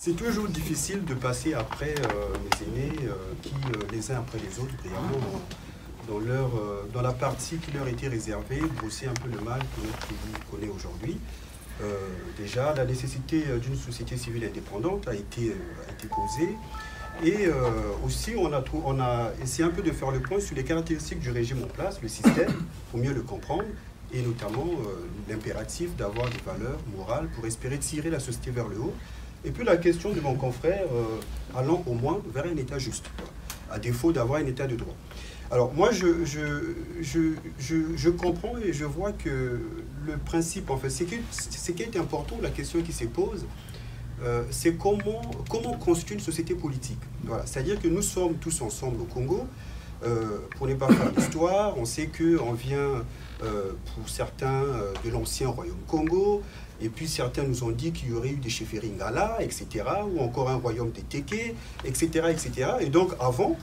C'est toujours difficile de passer après les aînés qui, les uns après les autres, brillamment dans la partie qui leur était réservée, brosser un peu le mal que notre pays connaît aujourd'hui. Déjà, la nécessité d'une société civile indépendante a été posée. Et aussi, on a essayé un peu de faire le point sur les caractéristiques du régime en place, le système, pour mieux le comprendre, et notamment l'impératif d'avoir des valeurs morales pour espérer tirer la société vers le haut. Et puis la question de mon confrère, allant au moins vers un État juste, à défaut d'avoir un État de droit. Alors moi, je comprends et je vois que le principe, en fait, ce qui est important, la question qui se pose, c'est comment constituer une société politique. Voilà. C'est-à-dire que nous sommes tous ensemble au Congo. Pour ne pas faire l'histoire, on sait qu'on vient, pour certains, de l'ancien royaume Congo, et puis certains nous ont dit qu'il y aurait eu des chefferies Ngala, etc., ou encore un royaume des Téké, etc., etc. Et donc avant,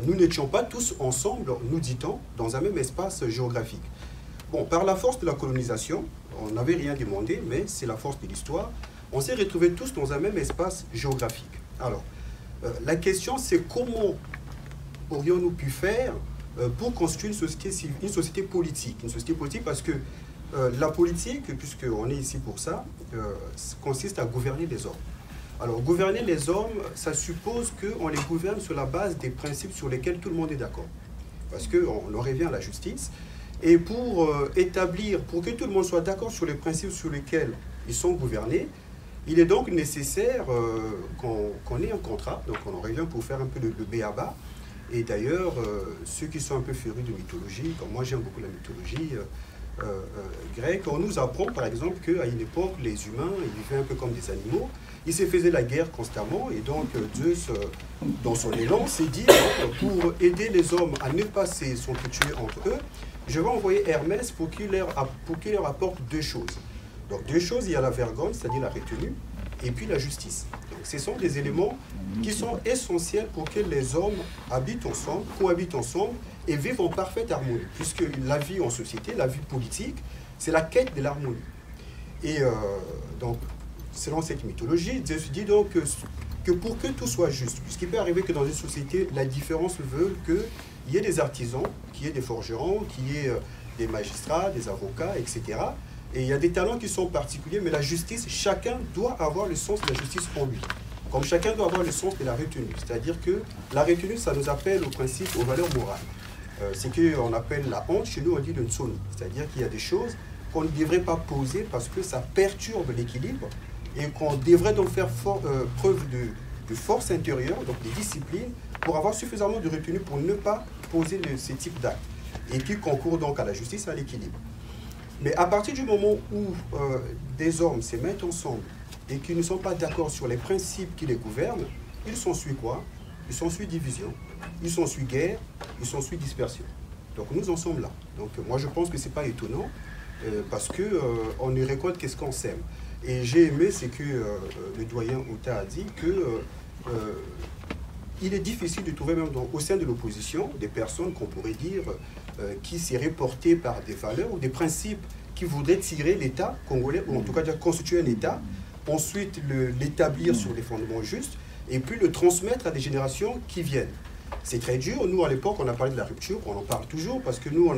nous n'étions pas tous ensemble, nous dit-on, dans un même espace géographique. Bon, par la force de la colonisation, on n'avait rien demandé, mais c'est la force de l'histoire, on s'est retrouvés tous dans un même espace géographique. Alors, la question c'est comment aurions-nous pu faire pour construire une société politique. Une société politique parce que la politique, puisqu'on est ici pour ça, consiste à gouverner les hommes. Alors, gouverner les hommes, ça suppose qu'on les gouverne sur la base des principes sur lesquels tout le monde est d'accord. Parce qu'on en revient à la justice. Et pour que tout le monde soit d'accord sur les principes sur lesquels ils sont gouvernés, il est donc nécessaire qu'on ait un contrat. Donc, on en revient pour faire un peu le b.a.-ba. Et d'ailleurs, ceux qui sont un peu férus de mythologie, comme moi j'aime beaucoup la mythologie grecque, on nous apprend par exemple qu'à une époque, les humains, ils vivaient un peu comme des animaux, ils se faisaient la guerre constamment, et donc Zeus, dans son élan, s'est dit, pour aider les hommes à ne pas s'entretuer entre eux, je vais envoyer Hermès pour qu'il leur apporte deux choses. Donc deux choses, il y a la vergogne, c'est-à-dire la retenue, et puis la justice. Donc, ce sont des éléments qui sont essentiels pour que les hommes habitent ensemble, cohabitent ensemble et vivent en parfaite harmonie. Puisque la vie en société, la vie politique, c'est la quête de l'harmonie. Et donc, selon cette mythologie, Zeus dit donc que pour que tout soit juste, puisqu'il peut arriver que dans une société, la différence veut qu'il y ait des artisans, qu'il y ait des forgerons, qu'il y ait des magistrats, des avocats, etc. Et il y a des talents qui sont particuliers, mais la justice, chacun doit avoir le sens de la justice en lui. Comme chacun doit avoir le sens de la retenue. C'est-à-dire que la retenue, ça nous appelle au principe, aux valeurs morales. C'est qu'on appelle la honte, chez nous on dit le ntsoni. C'est-à-dire qu'il y a des choses qu'on ne devrait pas poser parce que ça perturbe l'équilibre et qu'on devrait donc faire preuve de force intérieure, donc de discipline, pour avoir suffisamment de retenue pour ne pas poser ce type d'actes et qui concourt donc à la justice et à l'équilibre. Mais à partir du moment où des hommes se mettent ensemble et qui ne sont pas d'accord sur les principes qui les gouvernent, il s'ensuit quoi? Il s'ensuit division, il s'ensuit guerre, il s'ensuit dispersion. Donc nous en sommes là. Donc moi je pense que ce n'est pas étonnant parce qu'on ne récolte qu'est-ce qu'on sème. Et j'ai aimé ce que le doyen Outa a dit que il est difficile de trouver même au sein de l'opposition des personnes qu'on pourrait dire qui seraient portées par des valeurs ou des principes qui voudraient tirer l'État congolais, ou en tout cas constituer un État, ensuite l'établir sur des fondements justes, et puis le transmettre à des générations qui viennent. C'est très dur. Nous, à l'époque, on a parlé de la rupture, on en parle toujours, parce que nous,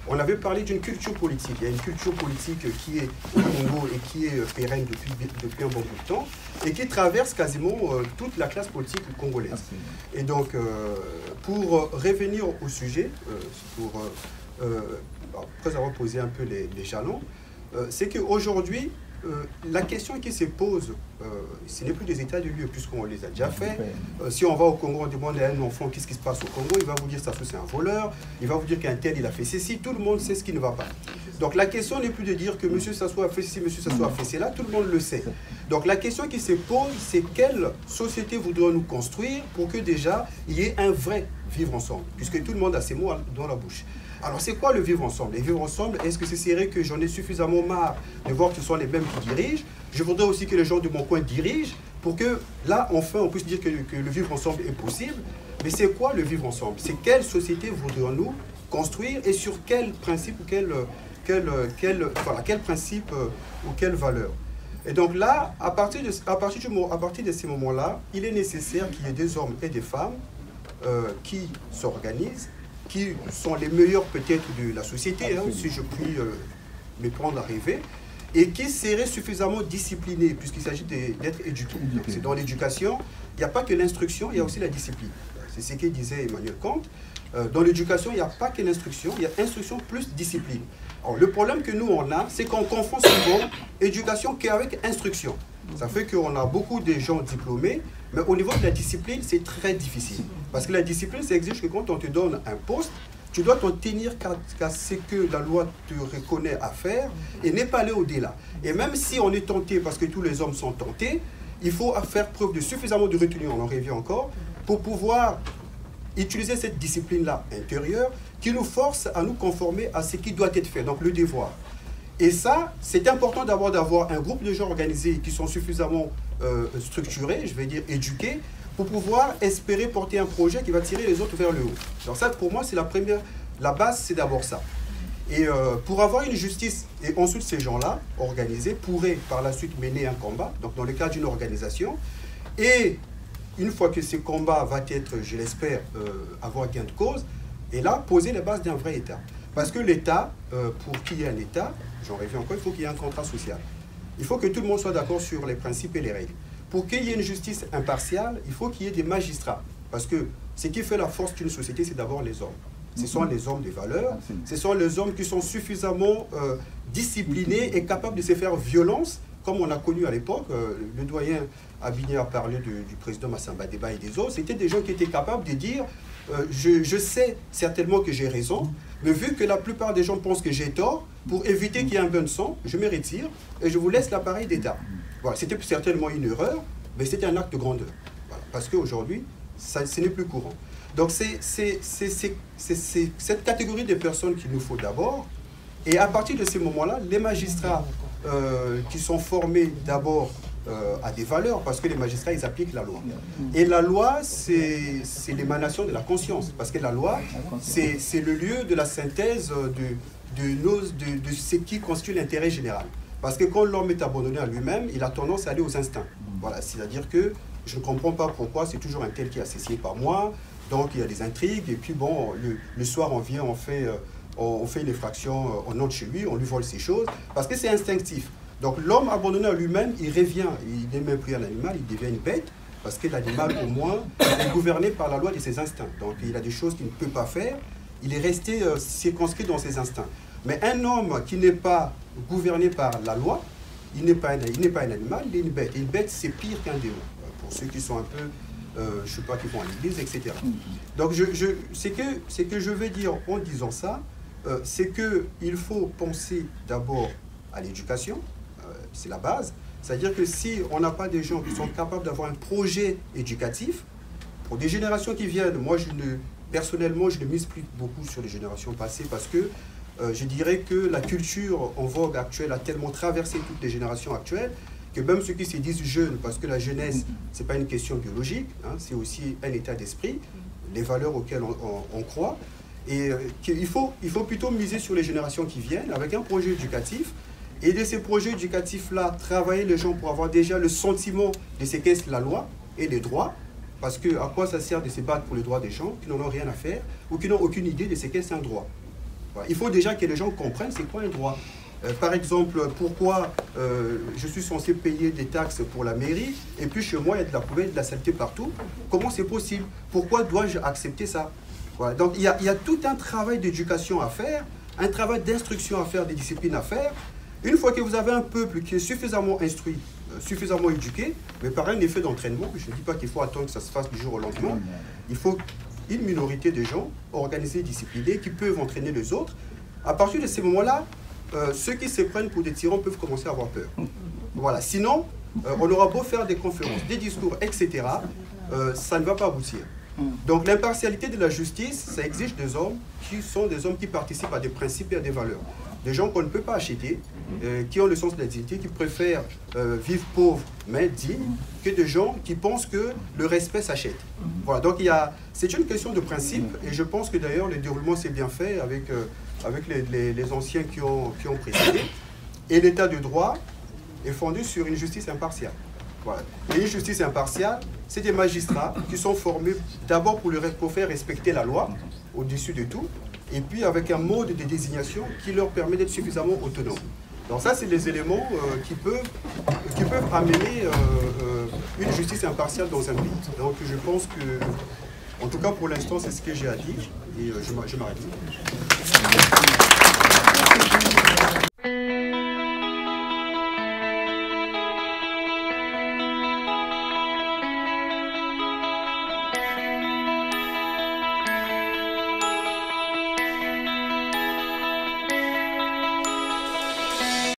on avait parlé d'une culture politique. Il y a une culture politique qui est au Congo et qui est pérenne depuis un bon bout de temps, et qui traverse quasiment toute la classe politique congolaise. Et donc, pour revenir au sujet, après avoir posé un peu les jalons, c'est qu'aujourd'hui, la question qui se pose, ce n'est plus des états de lieu, puisqu'on les a déjà fait. Si on va au Congo, on demande à un enfant qu'est-ce qui se passe au Congo, il va vous dire que c'est un voleur, il va vous dire qu'un tel, il a fait ceci, tout le monde sait ce qui ne va pas. Donc la question n'est plus de dire que M. Sassou a fait ceci, M. Sassou a fait cela, tout le monde le sait. Donc la question qui se pose, c'est quelle société voudrions-nous construire pour que déjà, il y ait un vrai vivre ensemble, puisque tout le monde a ses mots dans la bouche. Alors c'est quoi le vivre ensemble? Et vivre ensemble, est-ce que ce serait que j'en ai suffisamment marre de voir que ce sont les mêmes qui dirigent? Je voudrais aussi que les gens de mon coin dirigent pour que là, enfin, on puisse dire que le vivre ensemble est possible. Mais c'est quoi le vivre ensemble? C'est quelle société voudrions-nous construire et sur quel principe ou quel principe ou quelle valeur? Et donc là, à partir de ces moments-là, il est nécessaire qu'il y ait des hommes et des femmes qui s'organisent, qui sont les meilleurs peut-être de la société, hein, si je puis me prendre à rêver, et qui seraient suffisamment disciplinés, puisqu'il s'agit d'être éduqués. C'est dans l'éducation, il n'y a pas que l'instruction, il y a aussi la discipline. C'est ce que disait Emmanuel Kant. Dans l'éducation, il n'y a pas que l'instruction, il y a instruction plus discipline. Alors, le problème que nous, on a, c'est qu'on confond souvent éducation qu'avec instruction. Ça fait qu'on a beaucoup de gens diplômés, mais au niveau de la discipline, c'est très difficile. Parce que la discipline, ça exige que quand on te donne un poste, tu dois t'en tenir qu'à ce que la loi te reconnaît à faire et n'est pas aller au-delà. Et même si on est tenté, parce que tous les hommes sont tentés, il faut faire preuve de suffisamment de retenue, on en revient encore, pour pouvoir utiliser cette discipline-là intérieure qui nous force à nous conformer à ce qui doit être fait, donc le devoir. Et ça, c'est important d'abord d'avoir un groupe de gens organisés qui sont suffisamment structurés, je vais dire éduqués, pour pouvoir espérer porter un projet qui va tirer les autres vers le haut. Donc ça, pour moi, c'est la base, c'est d'abord ça. Et pour avoir une justice, et ensuite ces gens-là, organisés, pourraient par la suite mener un combat, donc dans le cadre d'une organisation, et une fois que ce combat va être, je l'espère, avoir gain de cause, et là, poser les bases d'un vrai État. Parce que l'État, pour qu'il y ait un État, j'en reviens encore, il faut qu'il y ait un contrat social. Il faut que tout le monde soit d'accord sur les principes et les règles. Pour qu'il y ait une justice impartiale, il faut qu'il y ait des magistrats. Parce que ce qui fait la force d'une société, c'est d'abord les hommes. Ce sont les hommes des valeurs, ce sont les hommes qui sont suffisamment disciplinés et capables de se faire violence, comme on a connu à l'époque. Le doyen Abigné a parlé du président Massamba Deba et des autres. C'était des gens qui étaient capables de dire je sais certainement que j'ai raison, mais vu que la plupart des gens pensent que j'ai tort, pour éviter qu'il y ait un bain de sang, je me retire et je vous laisse l'appareil d'État. Voilà, c'était certainement une erreur, mais c'était un acte de grandeur. Voilà, parce qu'aujourd'hui, ce n'est plus courant. Donc c'est cette catégorie de personnes qu'il nous faut d'abord. Et à partir de ces moments-là, les magistrats qui sont formés d'abord à des valeurs, parce que les magistrats, ils appliquent la loi. Et la loi, c'est l'émanation de la conscience, parce que la loi, c'est le lieu de la synthèse de ce qui constitue l'intérêt général. Parce que quand l'homme est abandonné à lui-même, il a tendance à aller aux instincts. Voilà, c'est-à-dire que je ne comprends pas pourquoi c'est toujours un tel qui est assassiné par moi, donc il y a des intrigues, et puis bon, le soir on vient, on fait une effraction, on entre chez lui, on lui vole ses choses, parce que c'est instinctif. Donc l'homme abandonné à lui-même, il revient, il n'est même plus un animal, il devient une bête, parce que l'animal au moins est gouverné par la loi de ses instincts. Donc il a des choses qu'il ne peut pas faire, il est resté circonscrit dans ses instincts. Mais un homme qui n'est pas gouverné par la loi, il n'est pas un animal, il est une bête. Et une bête, c'est pire qu'un démon, pour ceux qui sont un peu, je ne sais pas, qui vont à l'église, etc. Donc ce que je veux dire en disant ça, c'est qu'il faut penser d'abord à l'éducation, c'est la base. C'est-à-dire que si on n'a pas des gens qui sont capables d'avoir un projet éducatif, pour des générations qui viennent, moi personnellement, je ne mise plus beaucoup sur les générations passées parce que je dirais que la culture en vogue actuelle a tellement traversé toutes les générations actuelles que même ceux qui se disent jeunes, parce que la jeunesse, ce n'est pas une question biologique, hein, c'est aussi un état d'esprit, les valeurs auxquelles on croit. Et il faut plutôt miser sur les générations qui viennent avec un projet éducatif. Et de ces projets éducatifs-là, travailler les gens pour avoir déjà le sentiment de ce qu'est la loi et les droits. Parce que à quoi ça sert de se battre pour les droits des gens qui n'en ont rien à faire ou qui n'ont aucune idée de ce qu'est un droit. Voilà. Il faut déjà que les gens comprennent c'est quoi un droit. Par exemple, pourquoi je suis censé payer des taxes pour la mairie et puis chez moi il y a de la poubelle, de la saleté partout. Comment c'est possible? Pourquoi dois-je accepter ça? Voilà. Donc il y a tout un travail d'éducation à faire, un travail d'instruction à faire, des disciplines à faire. Une fois que vous avez un peuple qui est suffisamment instruit, suffisamment éduqué, mais par un effet d'entraînement, je ne dis pas qu'il faut attendre que ça se fasse du jour au lendemain, il faut une minorité de gens organisés, disciplinés, qui peuvent entraîner les autres. À partir de ces moments-là, ceux qui se prennent pour des tyrans peuvent commencer à avoir peur. Voilà. Sinon, on aura beau faire des conférences, des discours, etc., ça ne va pas aboutir. Donc l'impartialité de la justice, ça exige des hommes qui participent à des principes et à des valeurs. Des gens qu'on ne peut pas acheter, qui ont le sens de la dignité, qui préfèrent vivre pauvre mais digne, que des gens qui pensent que le respect s'achète. Voilà, donc c'est une question de principe, et je pense que d'ailleurs le déroulement s'est bien fait avec les anciens qui ont précédé. Et l'état de droit, est fondée sur une justice impartiale. Voilà. Et une justice impartiale, c'est des magistrats qui sont formés d'abord pour faire respecter la loi au-dessus de tout, et puis avec un mode de désignation qui leur permet d'être suffisamment autonomes. Donc ça, c'est les éléments qui peuvent amener une justice impartiale dans un pays. Donc je pense que, en tout cas pour l'instant, c'est ce que j'ai à dire, et je m'arrête.